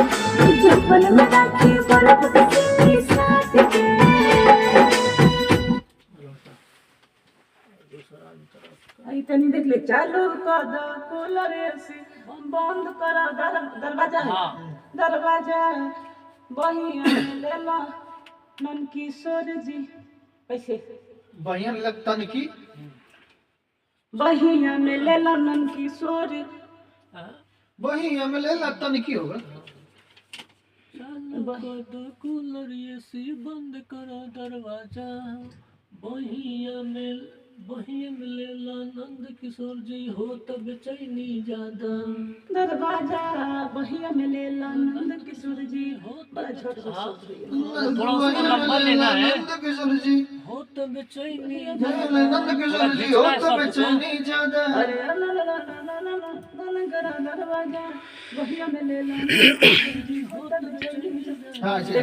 चप्पल में राखी बर्फ के साथ के आई तनी देख ले चालू कर दो कूलर एसी बंद करा दरवाजा दरवाजा बहिया ले ला नन किशोर जी कैसे बढ़िया लगता नहीं कि बहिया में ले ला नन किशोर बढ़िया में ले लगता नहीं कि होगा कूलर एसी बंद करो दरवाजा बहिया में लेला नंद किशोर जी हो तब बेचैनी ज्यादा दरवाजा बहिया में ले ला नंद किशोर जी हो बड़ा छोटा सा थोड़ा उसको लंबा लेना है नंद किशोर जी हो तब बेचैनी नंद किशोर जी हो तो बेचैनी ज्यादा अरे ला ला ला ला ला ला करा दरवाजा बहिया में ले ला हो तब बेचैनी ज्यादा हाँ जी